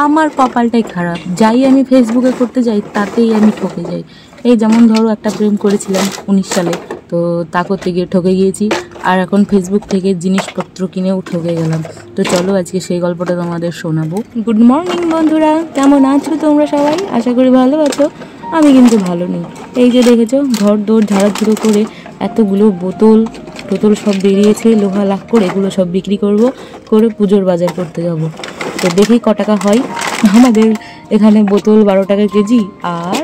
আমার কপালটাই খারাপ, যাই আমি ফেসবুকে করতে যাই তাতেই আমি ঠকে যাই। এই যেমন ধরো একটা প্রেম করেছিলাম 19 সালে, তো তা করতে গিয়ে ঠকে গিয়েছি, আর এখন ফেসবুক থেকে জিনিসপত্র কিনেও ঠকে গেলাম। তো চলো আজকে সেই গল্পটা তোমাদের শোনাবো। গুড মর্নিং বন্ধুরা, কেমন আছো তোমরা সবাই? আশা করি ভালো আছো। আমি কিন্তু ভালো নেই। এই যে দেখেছো, ঘর দৌড় ঝাড়াঝুড়ো করে এতগুলো বোতল সব বেরিয়েছে লোহা লাখ করে, এগুলো সব বিক্রি করে পুজোর বাজার করতে যাব। তো দেখি ক টাকা হয়। আমাদের এখানে বোতল 12 টাকা কেজি, আর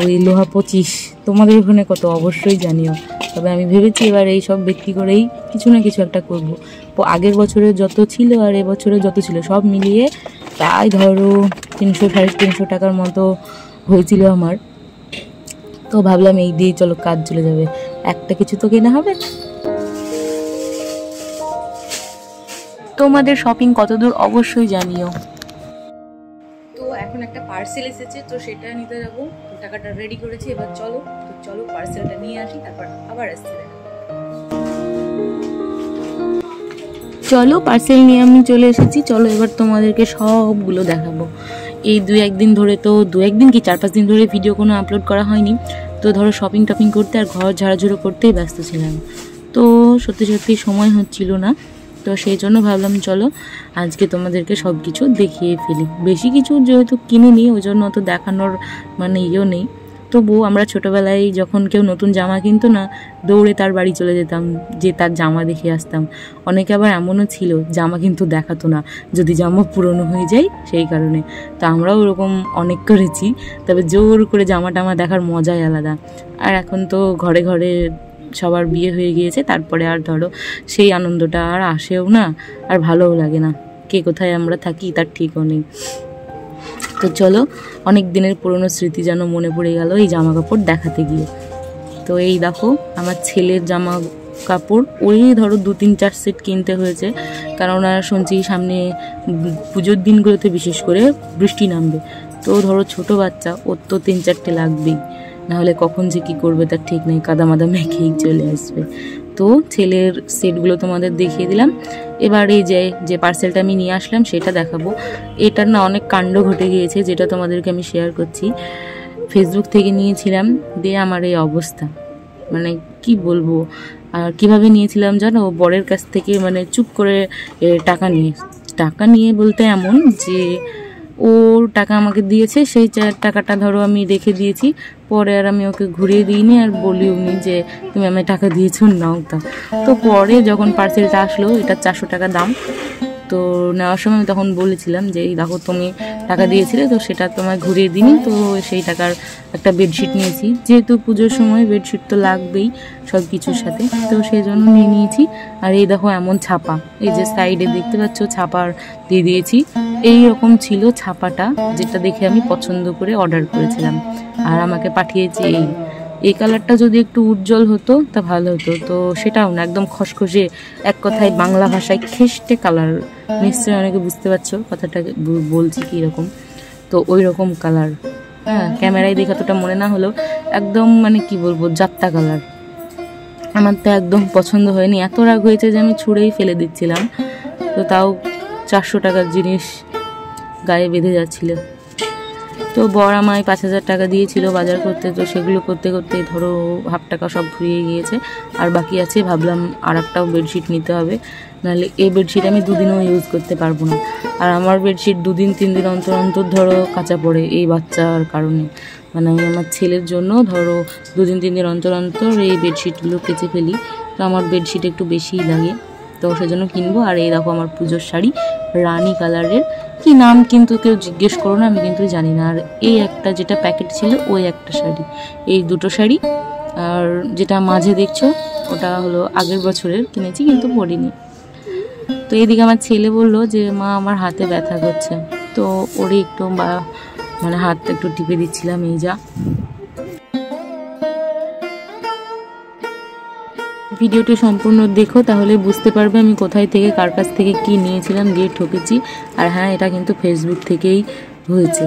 ওই লোহা 25। তোমাদের ওখানে কত অবশ্যই জানিও। তবে আমি ভেবেছি এবার এই সব বিক্রি করেই কিছু না কিছু একটা করব। আগের বছরে যত ছিল আর এবছরে যত ছিল সব মিলিয়ে প্রায় ধরো 300-350 টাকার মতো হয়েছিল আমার। তো ভাবলাম এই দিয়ে চলো কাজ চলে যাবে, একটা কিছু তো কেনা হবে। তোমাদের শপিং কতদূর অবশ্যই জানিও। তো এখন একটা পার্সেল এসেছে, তো সেটা নিতে যাবো। তো টাকাটা রেডি করেছি, এবার চলো পার্সেলটা নিয়ে আসি, তারপর আবার আসতে। চলো পার্সেল নিয়ে আমি চলে এসেছি। চলো এবার তোমাদেরকে সবগুলো দেখাবো। এই 2-1 দিন ধরে, তো 2-1 দিন কি 4-5 দিন ধরে ভিডিও কোনো আপলোড করা হয়নি। তো ধরো শপিং টপিং করতে আর ঘর ঝাড়াঝুড়ো করতেই ব্যস্ত ছিলাম, তো সত্যি সময় হচ্ছিল না। তো সেই জন্য ভাবলাম চলো আজকে তোমাদেরকে সব কিছু দেখিয়ে ফেলি। বেশি কিছু যেহেতু কিনিনি, ওই জন্য অত দেখানোর মানে ইয়েও নেই। তবুও আমরা ছোটোবেলায় যখন কেউ নতুন জামা কিনতো না, দৌড়ে তার বাড়ি চলে যেতাম, যে তার জামা দেখে আসতাম। অনেকে আবার এমনও ছিল জামা কিন্তু দেখাতো না, যদি জামা পুরনো হয়ে যায় সেই কারণে। তো আমরাও ওরকম অনেক করেছি, তবে জোর করে জামা টামা দেখার মজাই আলাদা। আর এখন তো ঘরে ঘরে সবার বিয়ে হয়ে গিয়েছে, তারপরে আর ধরো সেই আনন্দটা আর আসেও না, আর ভালোও লাগে না। কে কোথায় আমরা থাকি তার ঠিকও নেই। তো চলো, অনেক দিনের পুরনো স্মৃতি যেন মনে পড়ে গেল এই জামা কাপড় দেখাতে গিয়ে। তো এই দেখো আমার ছেলের জামা কাপড়, ওই ধরো 2-3-4 সেট কিনতে হয়েছে, কারণ শুনছি সামনে পুজোর দিনগুলোতে বিশেষ করে বৃষ্টি নামবে। তো ধরো ছোট বাচ্চা, ওর তো 3-4টে লাগবেই, নাহলে কখন যে কী করবে তার ঠিক নেই, কাদামাদা মেখেই চলে আসবে। তো ছেলের সেটগুলো তোমাদের দেখিয়ে দিলাম। এবার এই যে পার্সেলটা আমি নিয়ে আসলাম সেটা দেখাবো। এটার না অনেক কাণ্ড ঘটে গিয়েছে, যেটা তোমাদেরকে আমি শেয়ার করছি। ফেসবুক থেকে নিয়েছিলাম, দিয়ে আমার এই অবস্থা, মানে কি বলবো। আর কিভাবে নিয়েছিলাম জানো? বরের কাছ থেকে মানে চুপ করে টাকা নিয়ে বলতে এমন যে ওর টাকা আমাকে দিয়েছে, সেই টাকাটা ধরো আমি রেখে দিয়েছি, পরে আর আমি ওকে ঘুরিয়ে দিইনি, আর বলিও নি যে তুমি আমায় টাকা দিয়েছো নাও তা। তো পরে যখন পার্সেলটা আসলো, এটা 400 টাকা দাম। তো নেওয়ার সময় আমি তখন বলেছিলাম যে এই দেখো তুমি টাকা দিয়েছিলে, তো সেটা তোমায় ঘুরিয়ে দিইনি, তো সেই টাকার একটা বেডশিট নিয়েছি, যেহেতু পুজোর সময় বেডশিট তো লাগবেই সব কিছুর সাথে, তো সেই জন্য নিয়ে নিয়েছি। আর এই দেখো এমন ছাপা, এই যে সাইডে দেখতে পাচ্ছ ছাপার দিয়ে দিয়েছি। এই রকম ছিল ছাপাটা, যেটা দেখে আমি পছন্দ করে অর্ডার করেছিলাম, আর আমাকে পাঠিয়েছে এই কালারটা। যদি একটু উজ্জ্বল হতো তা ভালো হতো, তো সেটাও না, একদম খসখসে, এক কথায় বাংলা ভাষায় খেস্টে কালার। নিশ্চয়ই অনেকে বুঝতে পারছো কথাটা বলছি কি রকম। তো ওই রকম কালার, হ্যাঁ, ক্যামেরায় দেখে অতটা মনে না হলেও একদম মানে কি বলবো, যাত্রা কালার। আমার তো একদম পছন্দ হয়নি, এত রাগ হয়েছে যে আমি ছুঁড়েই ফেলে দিচ্ছিলাম। তো তাও 400 টাকার জিনিস গায়ে বেঁধে যাচ্ছিল। তো বর আমায় 5000 টাকা দিয়েছিল বাজার করতে, তো সেগুলো করতে করতে ধরো হাফ টাকা সব ফুরিয়ে গিয়েছে, আর বাকি আছে। ভাবলাম আর একটাও বেডশিট নিতে হবে, নাহলে এই বেডশিট আমি 2 দিনও ইউজ করতে পারবো না। আর আমার বেডশিট 2-3 দিন অন্তর অন্তর ধরো কাঁচা পড়ে, এই বাচ্চার কারণে। মানে আমি আমার ছেলের জন্য ধরো 2-3 দিন অন্তর অন্তর এই বেডশিটগুলো কেচে ফেলি, তো আমার বেডশিট একটু বেশিই লাগে, তো সেজন্য কিনবো। আর এই দেখো আমার পুজোর শাড়ি, রানী কালারের, কি নাম কিন্তু কেউ জিজ্ঞেস করো না, আমি কিন্তু জানি না। আর এই একটা যেটা প্যাকেট ছিল ওই একটা শাড়ি, এই দুটো শাড়ি। আর যেটা মাঝে দেখছো ওটা হলো আগের বছরের, কিনেছি কিন্তু পরিনি। তো এইদিকে আমার ছেলে বললো যে মা আমার হাতে ব্যথা করছে, তো ওরে একটু মানে হাতটা একটু টিপে দিচ্ছিলাম। এই যা, ভিডিওটি সম্পূর্ণ দেখো, তাহলে বুঝতে পারবে আমি কোথায় থেকে কার কাছ থেকে কি নিয়েছিলাম, দিয়ে ঠকেছি। আর হ্যাঁ, এটা কিন্তু ফেসবুক থেকেই হয়েছে।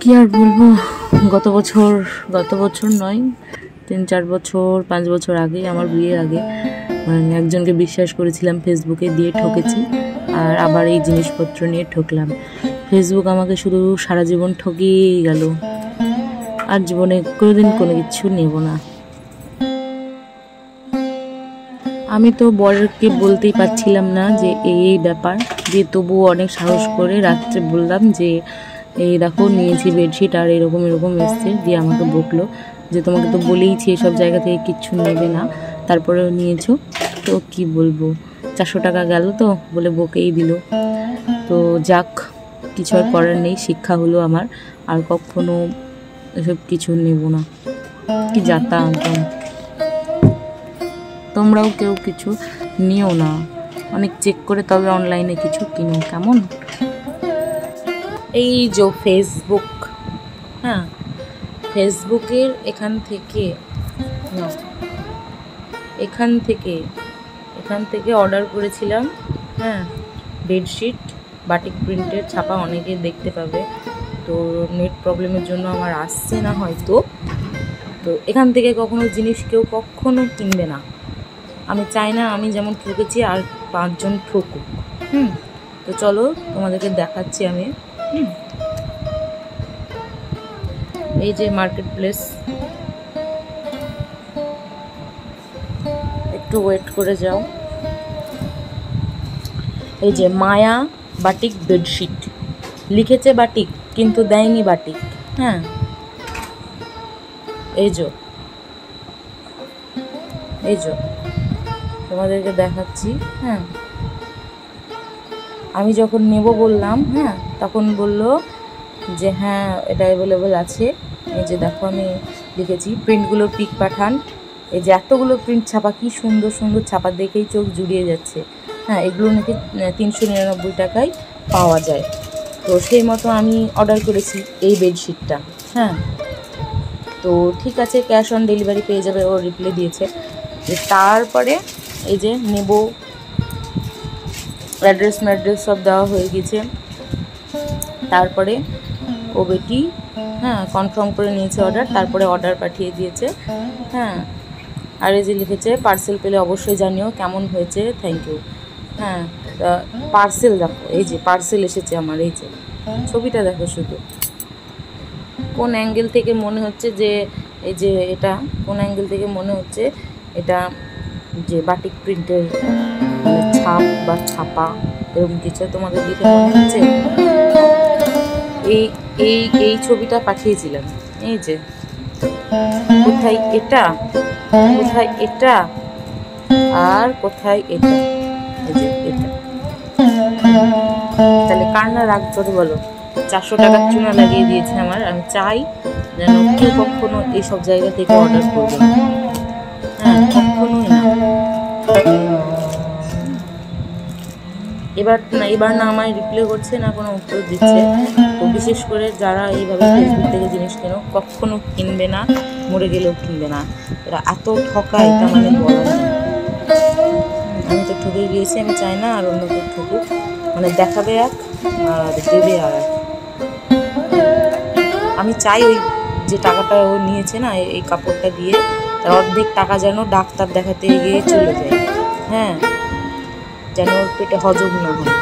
কি আর বলবো, গত বছর নয়, 3-4 বছর 5 বছর আগে, আমার বিয়ের আগে, মানে একজনকে বিশ্বাস করেছিলাম ফেসবুকে, দিয়ে ঠকেছি। আর আবার এই জিনিসপত্র নিয়ে ঠকলাম। ফেসবুক আমাকে শুধু সারা জীবন ঠকিয়েই গেল, আর জীবনে কোনোদিন কোনো কিছু নেব না। আমি তো বরকে বলতেই পারছিলাম না যে এই ব্যাপার, দিয়ে তবুও অনেক সাহস করে রাত্রে বললাম যে এই দেখো নিয়েছি বেডশিট, আর এরকম এসছে। দিয়ে আমাকে বকলো যে তোমাকে তো বলেইছি এসব জায়গা থেকে কিচ্ছু নেবে না, তারপরেও নিয়েছো। তো কি বলবো, 400 টাকা গেল তো বলে বকেই দিল। তো যাক, কিছু আর করার নেই, শিক্ষা হলো আমার, আর কখনো এসব কিছু নেব না। কি যাতা একদম। তোমরাও কেউ কিছু নিও না, অনেক চেক করে তবে অনলাইনে কিছু কিনো, কেমন? এই যে ফেসবুক, হ্যাঁ, ফেসবুকের এখান থেকে অর্ডার করেছিলাম, হ্যাঁ, বেডশিট বাটিক প্রিন্টের, ছাপা, অনেকে দেখতে পাবে। তো নেট প্রবলেমের জন্য আমার আসছে না হয়তো। তো এখান থেকে কখনো জিনিস কেউ কখনো কিনবে না। আমি চাই না আমি যেমন ঠকেছি আর 5 জন ঠকুক। তো চলো তোমাদেরকে দেখাচ্ছি আমি। এই যে মার্কেট প্লেস, একটু ওয়েট করে যাও। এই যে মায়া বাটিক বেডশিট, লিখেছে বাটিক কিন্তু দেয়নি বাটিক। হ্যাঁ, এই যে তোমাদেরকে দেখাচ্ছি। হ্যাঁ, আমি যখন নেব বললাম, হ্যাঁ, তখন বললো যে হ্যাঁ এটা অ্যাভেলেবল আছে। এই যে দেখো আমি লিখেছি, প্রিন্টগুলো পিক পাঠান। এই যে এতগুলো প্রিন্ট ছাপা, কি সুন্দর সুন্দর ছাপা, দেখেই চোখ জুড়িয়ে যাচ্ছে। হ্যাঁ, এগুলো নাকি 399 টাকায় পাওয়া যায়। তো সেই মতো আমি অর্ডার করেছি এই বেডশিটটা। হ্যাঁ, তো ঠিক আছে, ক্যাশ অন ডেলিভারি পেয়ে যাবে, ও রিপ্লাই দিয়েছে। তারপরে এই যে নেব, অ্যাড্রেস সব দেওয়া হয়ে গেছে। তারপরে ও বেটি, হ্যাঁ, কনফার্ম করে নিয়েছে অর্ডার, তারপরে অর্ডার পাঠিয়ে দিয়েছে। হ্যাঁ, আর এই যে লিখেছে পার্সেল পেলে অবশ্যই জানিও কেমন হয়েছে, থ্যাংক ইউ। হ্যাঁ, পার্সেল দেখো, এই যে পার্সেল এসেছে আমার। এই যে ছবিটা দেখো শুধু, কোন অ্যাঙ্গেল থেকে মনে হচ্ছে যে এই যে এটা, কোন অ্যাঙ্গেল থেকে মনে হচ্ছে এটা যে বাটিক প্রিন্টের ছাপ বা ছাপা, এরকম কিছু তোমাদের দেখে মনে হচ্ছে। এই ছবিটা পাঠিয়েছিলাম। এই যে কোথায় এটা, কোথায় এটা, আর কোথায় এটা, এই যে এটা। তাহলে কার না রাগ করে বলো? 400 টাকার চুনা লাগিয়ে দিয়েছে আমার। আমি চাই যেন কেউ কখনো এইসব জায়গা থেকে অর্ডার করবে না। হ্যাঁ, কখনোই না। এবার না আমায় রিপ্লাই করছে, না কোনো উত্তর দিচ্ছে। তো বিশেষ করে যারা এইভাবে ফেসবুক থেকে জিনিস কেনো, কখনো কিনবে না, মরে গেলেও কিনবে না। এরা এত ঠকায়, তা মানে বলা না। আমি তো ঠকে গিয়েছি, আমি চাই না আর অন্য কেউ ঠকুক। মানে দেখাবে এক আর দেবে আর এক। আমি চাই ওই যে টাকাটা ও নিয়েছে না এই কাপড়টা দিয়ে, তার অর্ধেক টাকা যেন ডাক্তার দেখাতে গিয়ে চলে যায়। হ্যাঁ, যেন ওর পেটে হজম না হয়।